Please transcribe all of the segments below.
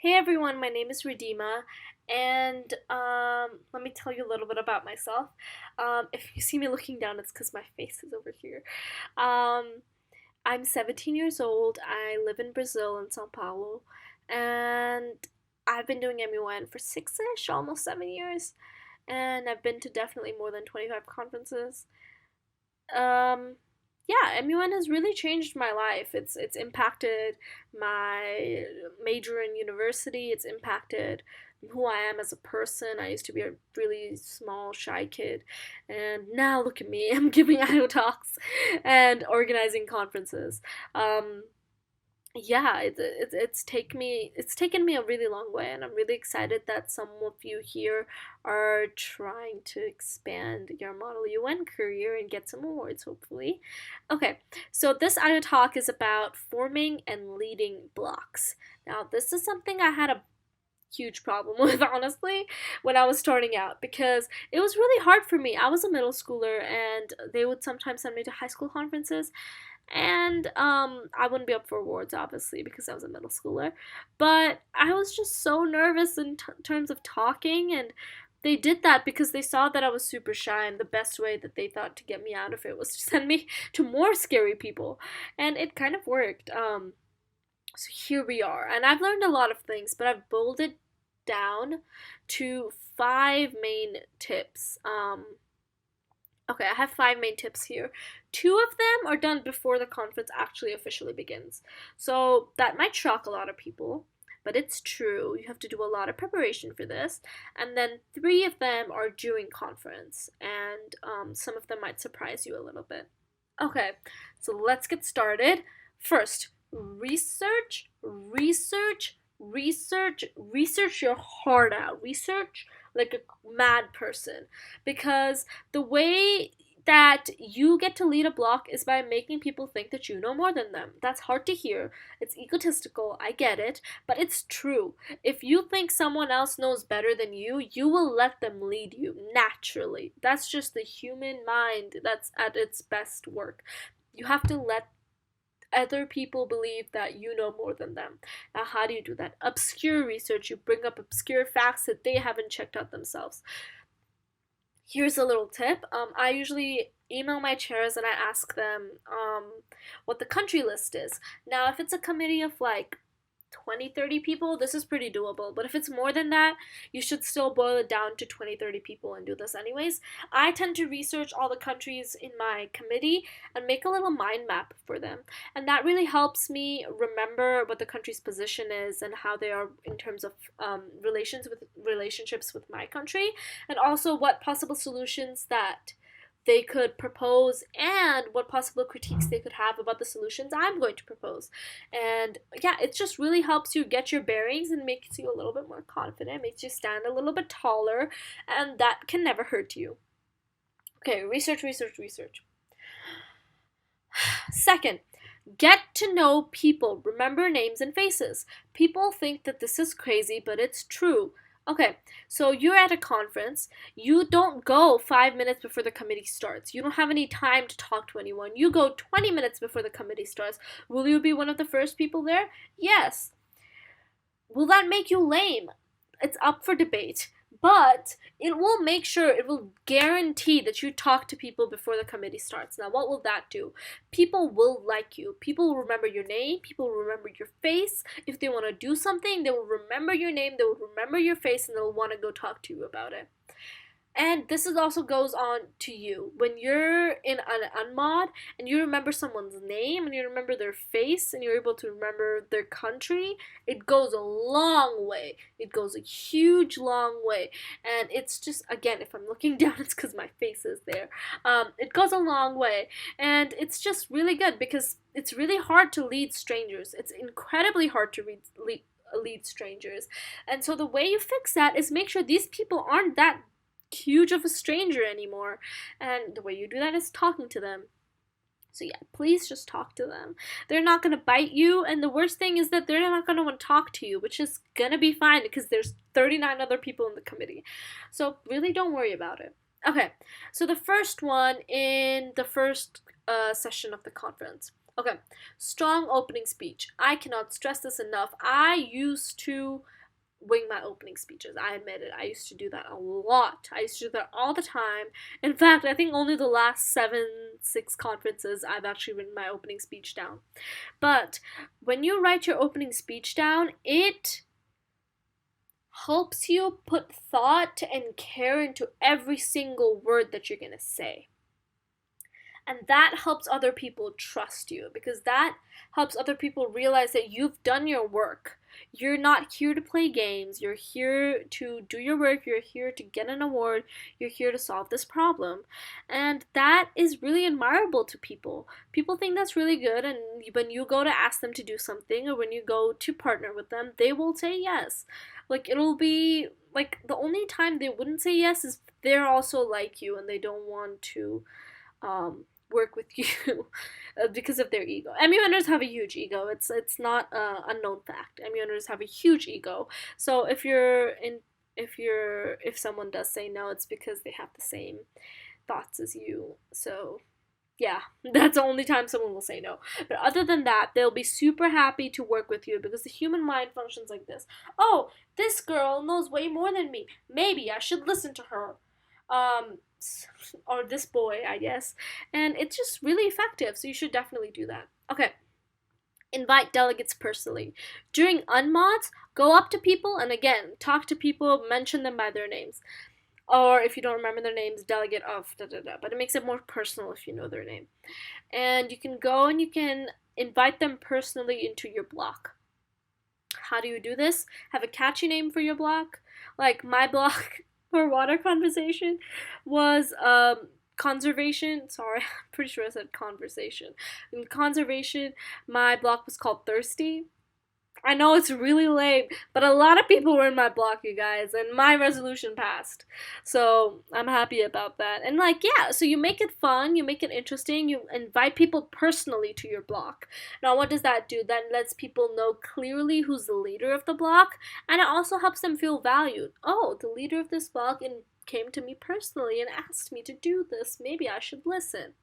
Hey everyone, my name is Rhidima, and let me tell you a little bit about myself. If you see me looking down, it's because my face is over here. Um, I'm 17 years old. I live in Brazil, in Sao Paulo, and I've been doing MUN for six-ish, almost 7 years, and I've been to definitely more than 25 conferences. Um, yeah, MUN has really changed my life. It's impacted my major in university. It's impacted who I am as a person. I used to be a really small, shy kid, and now look at me. I'm giving IOTalks and organizing conferences. Um, yeah, it's taken me a really long way, and I'm really excited that some of you here are trying to expand your Model UN career and get some awards, hopefully. Okay, so this IO talk is about forming and leading blocks. Now, this is something I had a huge problem with, honestly, when I was starting out, because it was really hard for me. I was a middle schooler, and they would sometimes send me to high school conferences, and I wouldn't be up for awards, obviously, because I was a middle schooler, but I was just so nervous in terms of talking, and they did that because they saw that I was super shy, and the best way that they thought to get me out of it was to send me to more scary people, and it kind of worked. So here we are, and I've learned a lot of things, but I've boiled it down to five main tips. Okay, I have five main tips here. Two of them are done before the conference actually officially begins. So that might shock a lot of people, but it's true. You have to do a lot of preparation for this. And then three of them are during conference, and some of them might surprise you a little bit. Okay, so let's get started. First, research your heart out. Research like a mad person, because the way that you get to lead a block is by making people think that you know more than them. That's hard to hear. It's egotistical, I get it, but it's true. If you think someone else knows better than you will let them lead you naturally. That's just the human mind that's at its best work. You have to let other people believe that you know more than them. Now, how do you do that? Obscure research. You bring up obscure facts that they haven't checked out themselves. Here's a little tip. I usually email my chairs and I ask them what the country list is. Now, if it's a committee of like 20, 30 people, this is pretty doable. But if it's more than that, you should still boil it down to 20, 30 people and do this anyways. I tend to research all the countries in my committee and make a little mind map for them. And that really helps me remember what the country's position is and how they are in terms of relationships with my country, and also what possible solutions that they could propose and what possible critiques they could have about the solutions I'm going to propose. And yeah, it just really helps you get your bearings and makes you a little bit more confident, makes you stand a little bit taller, and that can never hurt you. Okay, research. Second, get to know people. Remember names and faces. People think that this is crazy, but it's true. Okay, so you're at a conference. You don't go 5 minutes before the committee starts. You don't have any time to talk to anyone. You go 20 minutes before the committee starts. Will you be one of the first people there? Yes. Will that make you lame? It's up for debate. But it will guarantee that you talk to people before the committee starts. Now, what will that do? People will like you. People will remember your name. People will remember your face. If they want to do something, they will remember your name, they will remember your face, and they'll want to go talk to you about it. And this is also goes on to you. When you're in an unmod and you remember someone's name and you remember their face and you're able to remember their country, it goes a long way. It goes a huge long way. And it's just, again, if I'm looking down, it's because my face is there. It goes a long way. And it's just really good because it's really hard to lead strangers. It's incredibly hard to lead strangers. And so the way you fix that is make sure these people aren't that huge of a stranger anymore. And the way you do that is talking to them. So yeah, please just talk to them. They're not gonna bite you, and the worst thing is that they're not gonna want to talk to you, which is gonna be fine because there's 39 other people in the committee. So really don't worry about it. Okay, so the first one in the first session of the conference. Okay, strong opening speech. I cannot stress this enough. I used to wing my opening speeches. I admit it. I used to do that a lot. I used to do that all the time. In fact, I think only the last 6 conferences I've actually written my opening speech down. But when you write your opening speech down, it helps you put thought and care into every single word that you're going to say. And that helps other people trust you, because that helps other people realize that you've done your work. You're not here to play games. You're here to do your work. You're here to get an award. You're here to solve this problem. And that is really admirable to people. People think that's really good, and when you go to ask them to do something, or when you go to partner with them, they will say yes. Like, it'll be like the only time they wouldn't say yes is they're also like you and they don't want to work with you because of their ego. MUNers have a huge ego. It's not an unknown fact. MUNers have a huge ego. So if someone does say no, it's because they have the same thoughts as you. So yeah, that's the only time someone will say no. But other than that, they'll be super happy to work with you, because the human mind functions like this. Oh, this girl knows way more than me. Maybe I should listen to her. Um, or this boy, I guess. And it's just really effective, so you should definitely do that. Okay. Invite delegates personally. During unmods, go up to people and again, talk to people, mention them by their names. Or if you don't remember their names, delegate of da da da. But it makes it more personal if you know their name. And you can go and you can invite them personally into your block. How do you do this? Have a catchy name for your block. Like my block for water conversation was conservation. Sorry, I'm pretty sure I said conversation. In conservation, my block was called Thirsty. I know it's really lame, but a lot of people were in my block, you guys, and my resolution passed. So I'm happy about that. And like, yeah, so you make it fun, you make it interesting, you invite people personally to your block. Now, what does that do? That lets people know clearly who's the leader of the block, and it also helps them feel valued. Oh, the leader of this block came to me personally and asked me to do this. Maybe I should listen.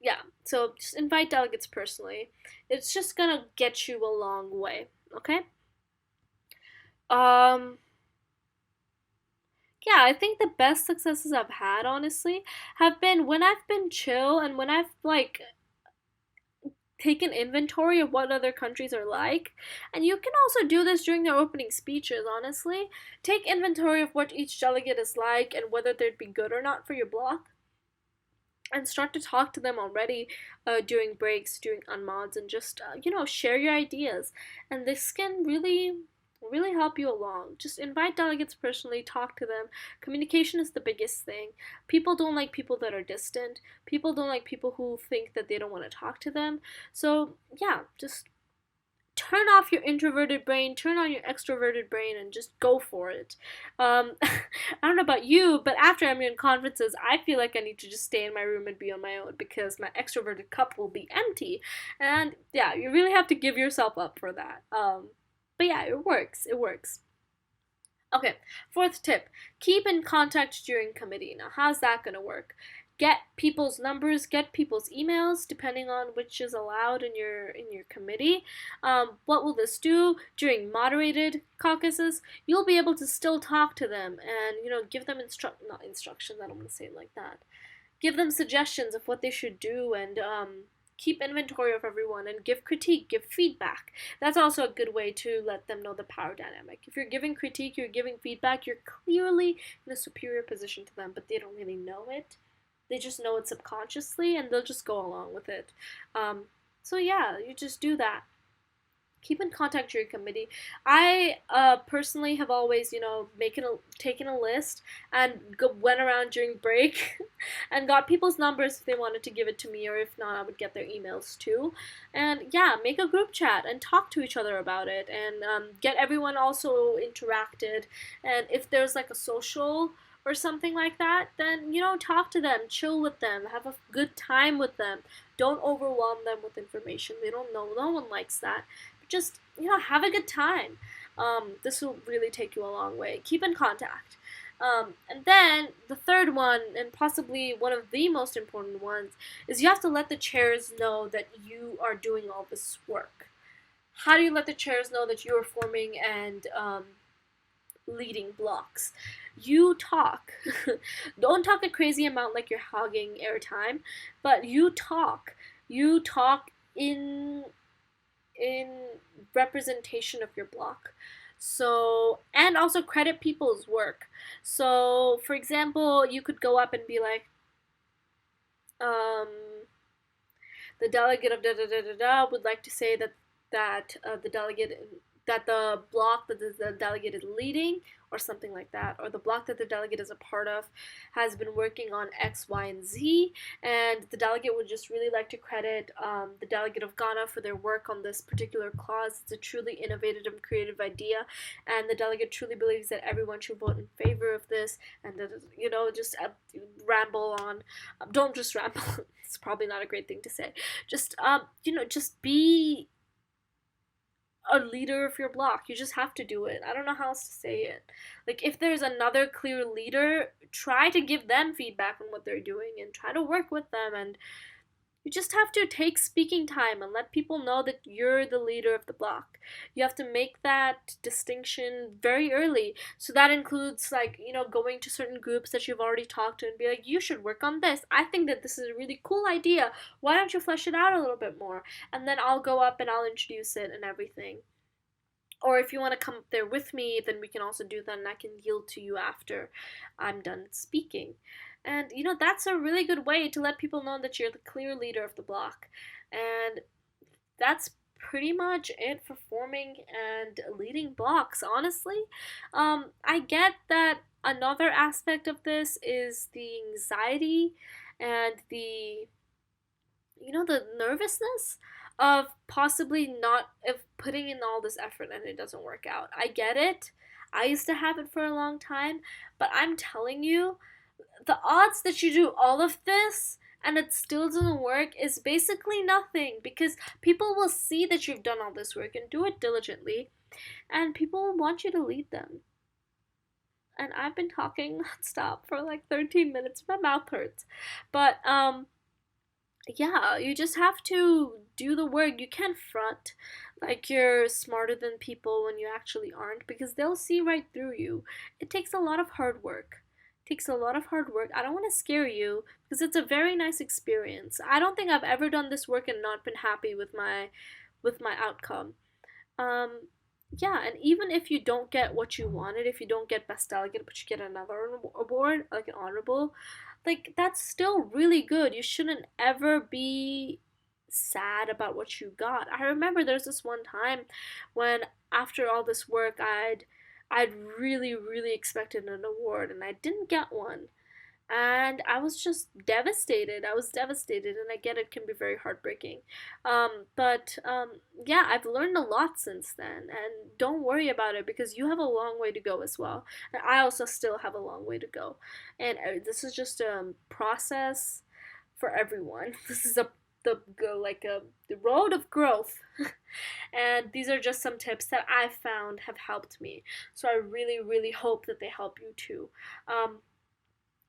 Yeah, so just invite delegates personally. It's just gonna get you a long way, okay? Um, yeah, I think the best successes I've had, honestly, have been when I've been chill and when I've like taken inventory of what other countries are like. And you can also do this during their opening speeches, honestly. Take inventory of what each delegate is like and whether they'd be good or not for your block, and start to talk to them already during breaks, during unmods, and just share your ideas. And this can really help you along. Just invite delegates personally, talk to them. Communication is the biggest thing. People don't like people that are distant. People don't like people who think that they don't want to talk to them. So yeah, just turn off your introverted brain, turn on your extroverted brain, and just go for it. I don't know about you, but after I'm in conferences, I feel like I need to just stay in my room and be on my own, because my extroverted cup will be empty. And yeah, you really have to give yourself up for that. But yeah, it works. It works. Okay, fourth tip, keep in contact during committee. Now, how's that going to work? Get people's numbers, get people's emails, depending on which is allowed in your committee. What will this do? During moderated caucuses, you'll be able to still talk to them and give them not instructions. I don't want to say it like that. Give them suggestions of what they should do, and keep inventory of everyone and give critique, give feedback. That's also a good way to let them know the power dynamic. If you're giving critique, you're giving feedback, you're clearly in a superior position to them, but they don't really know it. They just know it subconsciously, and they'll just go along with it. So yeah, you just do that. Keep in contact during committee. I personally have always, taken a list and went around during break and got people's numbers if they wanted to give it to me, or if not, I would get their emails too. And yeah, make a group chat and talk to each other about it, and get everyone also interacted. And if there's like a social or something like that, then talk to them, chill with them, have a good time with them. Don't overwhelm them with information. They don't know. No one likes that. But just have a good time. This will really take you a long way. Keep in contact. And then the third one, and possibly one of the most important ones, is you have to let the chairs know that you are doing all this work. How do you let the chairs know that you are forming and leading blocks? You talk. Don't talk a crazy amount like you're hogging airtime, but you talk. You talk in representation of your block. So, and also credit people's work. So, for example, you could go up and be like, um, the delegate of da da da da da would like to say that the delegate, that the block that the delegate is leading, or something like that, or the block that the delegate is a part of has been working on X, Y, and Z, and the delegate would just really like to credit the delegate of Ghana for their work on this particular clause. It's a truly innovative and creative idea, and the delegate truly believes that everyone should vote in favor of this, and that, just ramble on. Don't just ramble. It's probably not a great thing to say. Just just be a leader of your block. You just have to do it. I don't know how else to say it. Like, if there's another clear leader, try to give them feedback on what they're doing and try to work with them. And you just have to take speaking time and let people know that you're the leader of the block. You have to make that distinction very early. So that includes, like, going to certain groups that you've already talked to and be like, you should work on this. I think that this is a really cool idea. Why don't you flesh it out a little bit more? And then I'll go up and I'll introduce it and everything. Or if you want to come up there with me, then we can also do that, and I can yield to you after I'm done speaking. And that's a really good way to let people know that you're the clear leader of the block. And that's pretty much it for forming and leading blocks, honestly. I get that another aspect of this is the anxiety and the nervousness of possibly not, of putting in all this effort and it doesn't work out. I get it. I used to have it for a long time, but I'm telling you, the odds that you do all of this and it still doesn't work is basically nothing, because people will see that you've done all this work and do it diligently, and people will want you to lead them. And I've been talking nonstop for like 13 minutes. My mouth hurts. But yeah, you just have to do the work. You can't front like you're smarter than people when you actually aren't, because they'll see right through you. It takes a lot of hard work. It takes a lot of hard work. I don't want to scare you because it's a very nice experience. I don't think I've ever done this work and not been happy with my outcome. Um yeah, and even if you don't get what you wanted, if you don't get best delegate but you get another award, like an honorable, like, that's still really good. You shouldn't ever be sad about what you got. I remember there's this one time when, after all this work, I'd really really expected an award and I didn't get one, and I was just devastated. I was devastated, and I get it can be very heartbreaking. But yeah, I've learned a lot since then, and don't worry about it because you have a long way to go as well. And I also still have a long way to go, and this is just a process for everyone. This is a the go like a the road of growth. And these are just some tips that I've found have helped me, so I really really hope that they help you too. um,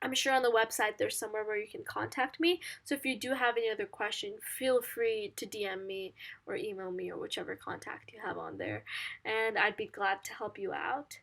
I'm sure on the website there's somewhere where you can contact me. So if you do have any other question, feel free to DM me or email me or whichever contact you have on there, and I'd be glad to help you out.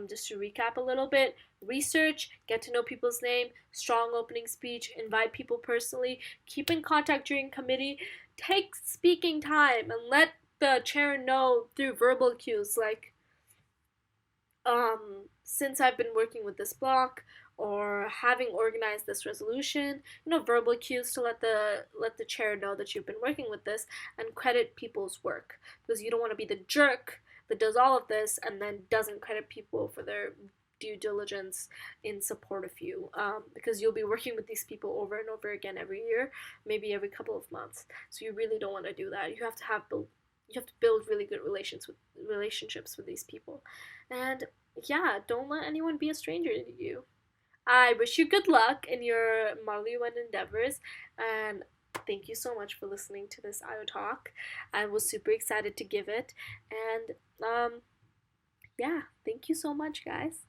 Just to recap a little bit: research, get to know people's name, strong opening speech, invite people personally, keep in contact during committee, take speaking time, and let the chair know through verbal cues like, since I've been working with this block, or having organized this resolution, verbal cues to let the chair know that you've been working with this, and credit people's work, because you don't want to be the jerk that does all of this and then doesn't credit people for their due diligence in support of you, because you'll be working with these people over and over again every year, maybe every couple of months. So you really don't want to do that. You have to build really good relationships with these people. And yeah, don't let anyone be a stranger to you. I wish you good luck in your Maliwan endeavors, and thank you so much for listening to this IO talk. I was super excited to give it, and yeah, thank you so much, guys.